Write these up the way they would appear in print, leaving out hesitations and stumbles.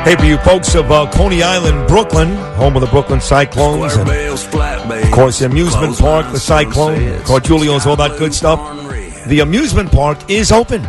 Hey, for you folks of Coney Island, Brooklyn, home of the Brooklyn Cyclones, and of course the amusement park, the Cyclone, Cortulio's, all that good stuff. The amusement park is open.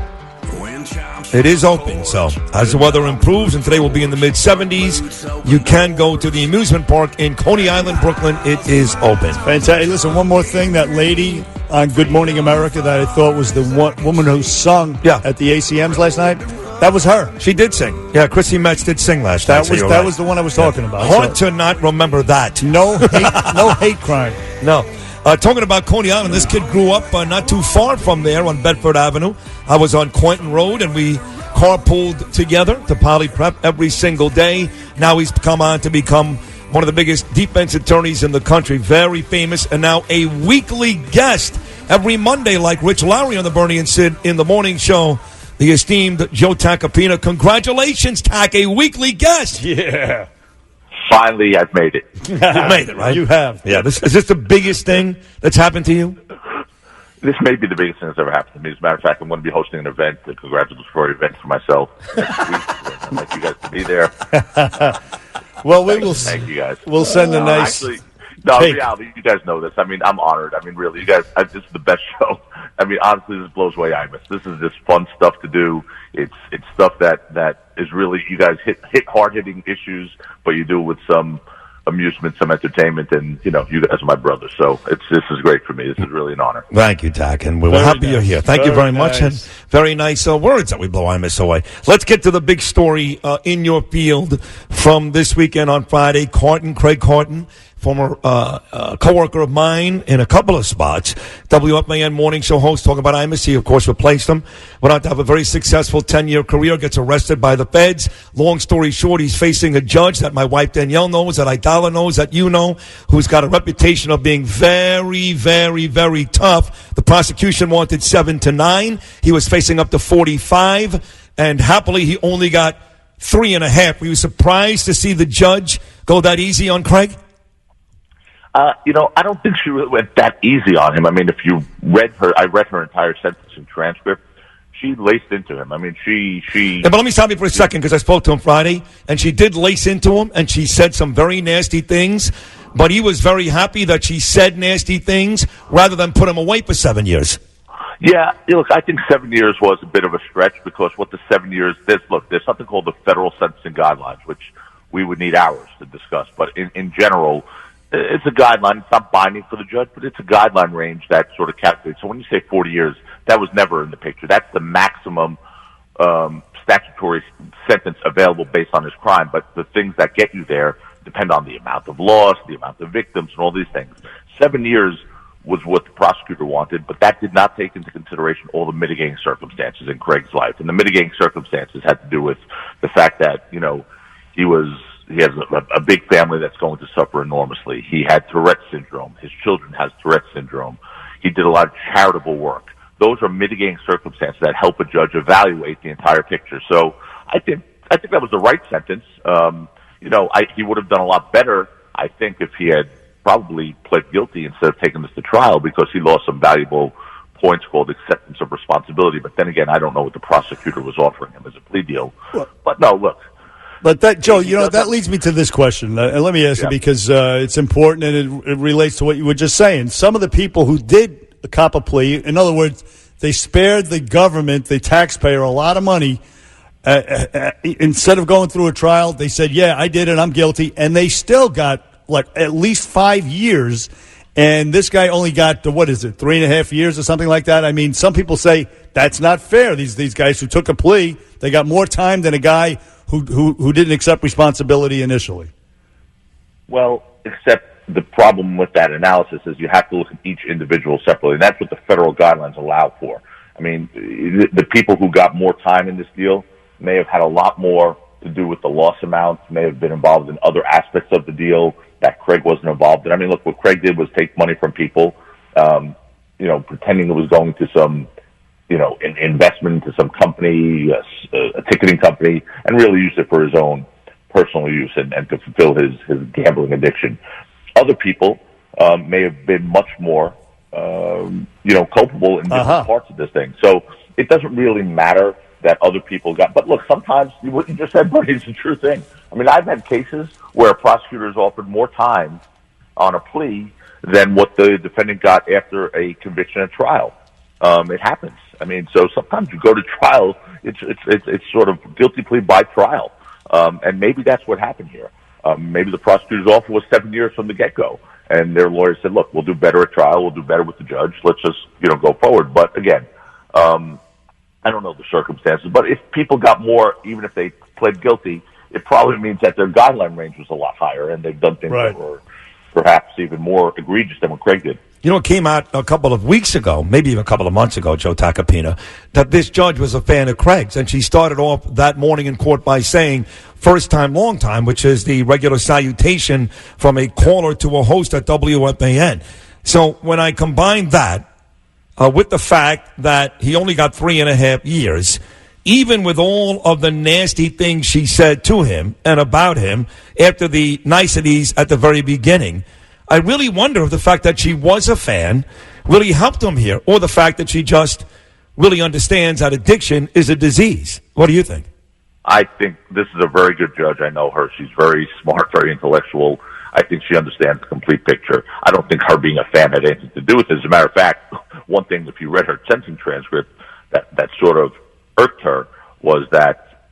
It is open, so as the weather improves, and today will be in the mid-70s, you can go to the amusement park in Coney Island, Brooklyn. It is open. Fantastic. Hey, listen, one more thing. That lady on Good Morning America that I thought was the woman who sung at the ACMs last night, that was her. She did sing. Yeah, Chrissy Metz did sing last night. That was the one I was talking about. Hard to not remember that. No hate crime. No. Talking about Coney Island, this kid grew up not too far from there on Bedford Avenue. I was on Quentin Road, and we carpooled together to Poly Prep every single day. Now he's come on to become one of the biggest defense attorneys in the country, very famous, and now a weekly guest every Monday, like Rich Lowry on the Bernie and Sid in the morning show. The esteemed Joe Tacopina. Congratulations, Tac, a weekly guest. Yeah. Finally, I've made it. You've made it, right? You have. Yeah. Is this the biggest thing that's happened to you? This may be the biggest thing that's ever happened to me. As a matter of fact, I'm going to be hosting an event, a congratulatory event for myself next week. I'd like you guys to be there. Well, thank you guys. We'll send a nice. Actually, no, in reality, you guys know this. I mean, I'm honored. I mean, really, you guys, this is the best show. I mean, honestly, this blows away Imus. This is just fun stuff to do. It's stuff that is really, you guys hit hard-hitting issues, but you do it with some amusement, some entertainment, and, you guys are my brothers. So this is great for me. This is really an honor. Thank you, Tac, and we're happy you're here. Thank you very much, and very nice words that we blow Imus away. Let's get to the big story in your field from this weekend on Friday. Craig Carton, former co-worker of mine in a couple of spots, WFAN morning show host, talking about Imus. He, of course, replaced him. Went on to have a very successful 10-year career, gets arrested by the feds. Long story short, he's facing a judge that my wife Danielle knows, that Idala knows, that you know, who's got a reputation of being very, very, very tough. The prosecution wanted 7 to 9. He was facing up to 45, and happily he only got 3.5. Were you surprised to see the judge go that easy on Craig? I don't think she really went that easy on him. I mean, if you I read her entire sentencing transcript. She laced into him. I mean, she. Yeah, but let me stop you for a second, because I spoke to him Friday, and she did lace into him, and she said some very nasty things. But he was very happy that she said nasty things rather than put him away for 7 years. Yeah, look, I think 7 years was a bit of a stretch, because what the 7 years, there's something called the federal sentencing guidelines, which we would need hours to discuss. But in general, it's a guideline. It's not binding for the judge, but it's a guideline range that sort of calculates. So when you say 40 years, that was never in the picture. That's the maximum statutory sentence available based on his crime. But the things that get you there depend on the amount of loss, the amount of victims, and all these things. 7 years was what the prosecutor wanted, but that did not take into consideration all the mitigating circumstances in Craig's life. And the mitigating circumstances had to do with the fact that, he has a big family that's going to suffer enormously. He had Tourette's syndrome. His children has Tourette's syndrome. He did a lot of charitable work. Those are mitigating circumstances that help a judge evaluate the entire picture. So I think that was the right sentence. He would have done a lot better, I think, if he had probably pled guilty instead of taking this to trial, because he lost some valuable points called acceptance of responsibility. But then again, I don't know what the prosecutor was offering him as a plea deal. But no, look. But that, Joe, that leads me to this question. And let me ask you, because it's important, and it relates to what you were just saying. Some of the people who did cop a plea, in other words, they spared the government, the taxpayer, a lot of money. Instead of going through a trial, they said, yeah, I did it, I'm guilty. And they still got, at least 5 years. And this guy only got, 3.5 years or something like that? I mean, some people say that's not fair. These guys who took a plea, they got more time than a guy who didn't accept responsibility initially. Well, except the problem with that analysis is you have to look at each individual separately, and that's what the federal guidelines allow for. I mean, the people who got more time in this deal may have had a lot more to do with the loss amount, may have been involved in other aspects of the deal that Craig wasn't involved in. I mean, look, what Craig did was take money from people, pretending it was going to some investment into some company, a ticketing company, and really used it for his own personal use and to fulfill his gambling addiction. Other people may have been much more, culpable in different parts of this thing. So it doesn't really matter that other people got. But look, sometimes what you just said, Bernie, is the true thing. I mean, I've had cases where a prosecutor has offered more time on a plea than what the defendant got after a conviction at trial. It happens. I mean, so sometimes you go to trial, it's sort of guilty plea by trial. And maybe that's what happened here. Maybe the prosecutor's offer was 7 years from the get-go. And their lawyer said, look, we'll do better at trial. We'll do better with the judge. Let's just, go forward. But again, I don't know the circumstances, but if people got more, even if they pled guilty, it probably means that their guideline range was a lot higher and they've done things that were perhaps even more egregious than what Craig did. It came out a couple of weeks ago, maybe even a couple of months ago, Joe Tacopina, that this judge was a fan of Craig's. And she started off that morning in court by saying, first time, long time, which is the regular salutation from a caller to a host at WFAN. So when I combine that with the fact that he only got 3.5 years, even with all of the nasty things she said to him and about him after the niceties at the very beginning, I really wonder if the fact that she was a fan really helped him here, or the fact that she just really understands that addiction is a disease. What do you think? I think this is a very good judge. I know her. She's very smart, very intellectual. I think she understands the complete picture. I don't think her being a fan had anything to do with it. As a matter of fact, one thing, if you read her sentencing transcript, that sort of irked her was that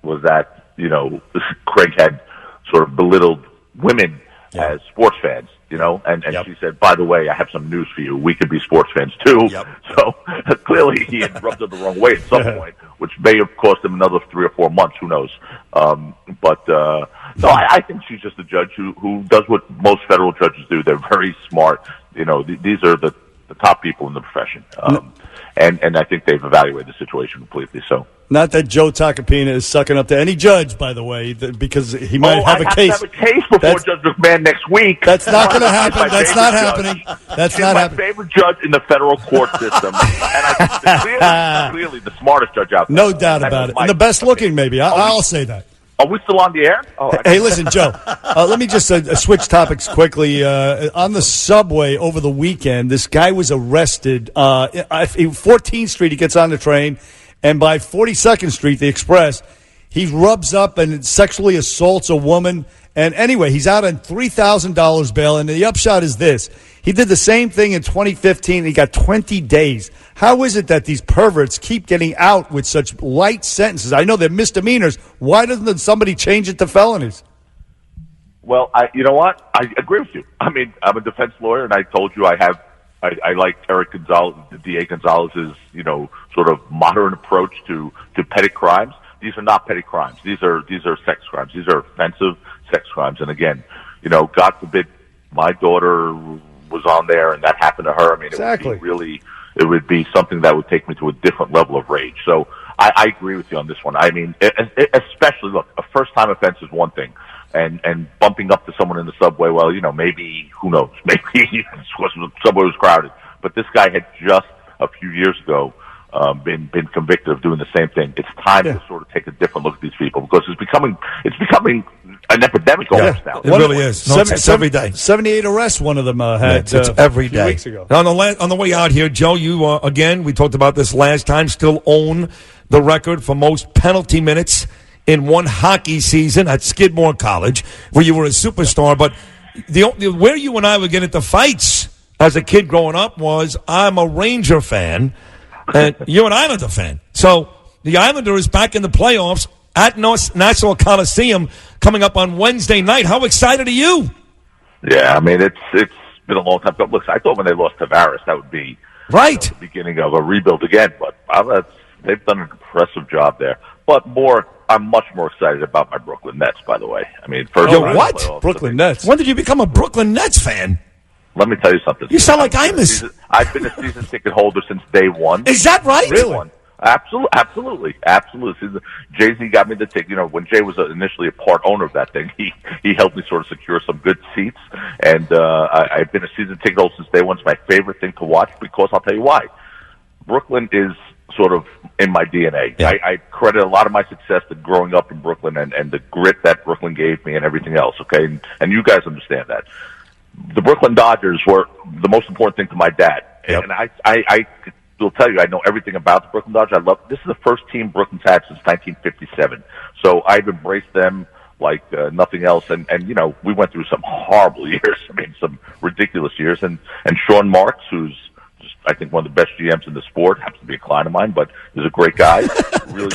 Craig had sort of belittled women as sports fans. And she said, by the way, I have some news for you. We could be sports fans too. Yep. So clearly he had rubbed her the wrong way at some point, which may have cost him another 3 or 4 months. Who knows? No, I think she's just a judge who does what most federal judges do. They're very smart. These are the top people in the profession. And I think they've evaluated the situation completely. So. Not that Joe Tacopina is sucking up to any judge, by the way, because he might have a case. I have a case before Judge McMahon next week. That's not going to happen. That's not happening. That's not happening. My favorite judge in the federal court system, and I think clearly the smartest judge out there. No doubt about it, and the best looking, maybe. I'll say that. Are we still on the air? Hey, listen, Joe. Let me just switch topics quickly. On the subway over the weekend, this guy was arrested. 14th Street, he gets on the train. And by 42nd Street, the Express, he rubs up and sexually assaults a woman. And anyway, he's out on $3,000 bail. And the upshot is this. He did the same thing in 2015. He got 20 days. How is it that these perverts keep getting out with such light sentences? I know they're misdemeanors. Why doesn't somebody change it to felonies? Well, you know what? I agree with you. I mean, I'm a defense lawyer, and I told you I like Eric Gonzalez, the DA Gonzalez's, sort of modern approach to petty crimes. These are not petty crimes. These are sex crimes. These are offensive sex crimes. And again, God forbid my daughter was on there and that happened to her. I mean, it would be something that would take me to a different level of rage. So I agree with you on this one. I mean, especially, look, a first-time offense is one thing. And bumping up to someone in the subway, well, maybe, who knows, maybe the subway was crowded. But this guy had just a few years ago been convicted of doing the same thing. It's time to sort of take a different look at these people because it's becoming an epidemic almost now. It really is. It's every day. 78 arrests one of them had it's every day. A few weeks ago. On the way out here, Joe, you, again, we talked about this last time, still own the record for most penalty minutes in one hockey season at Skidmore College, where you were a superstar. But where you and I would get into fights as a kid growing up was I'm a Ranger fan, and you're an Islander fan. So the Islander is back in the playoffs at Nassau Coliseum coming up on Wednesday night. How excited are you? Yeah, I mean, it's been a long time. But look, I thought when they lost Tavares, that would be the beginning of a rebuild again. But they've done an impressive job there. But I'm much more excited about my Brooklyn Nets, by the way. I mean, what? Brooklyn Nets. When did you become a Brooklyn Nets fan? Let me tell you something. You sound like Imus. I've been a season ticket holder since day one. Is that right? Really? Absolutely. Jay-Z got me the ticket. When Jay was initially a part owner of that thing, he helped me sort of secure some good seats. And I've been a season ticket holder since day one. It's my favorite thing to watch because I'll tell you why. Brooklyn is sort of in my DNA. Yeah. I credit a lot of my success to growing up in Brooklyn and the grit that Brooklyn gave me and everything else, okay? And you guys understand that. The Brooklyn Dodgers were the most important thing to my dad. Yep. And I will tell you I know everything about the Brooklyn Dodgers. This is the first team Brooklyn's had since 1957. So I've embraced them like nothing else. And we went through some horrible years. I mean, some ridiculous years. And Sean Marks, who's just, I think, one of the best GMs in the sport, happens to be a client of mine, but is a great guy. Really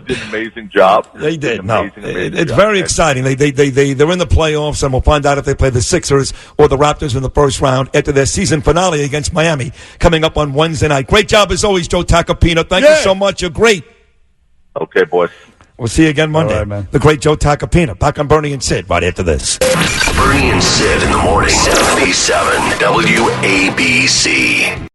did an amazing job. They did. Amazing It's job. very exciting. They're in the playoffs, and we'll find out if they play the Sixers or the Raptors in the first round after their season finale against Miami coming up on Wednesday night. Great job as always, Joe Tacopina. Thank you so much. You're great. Okay, boys. We'll see you again Monday. All right, man. The great Joe Tacopina. Back on Bernie and Sid right after this. Bernie and Sid in the morning, 77 WABC.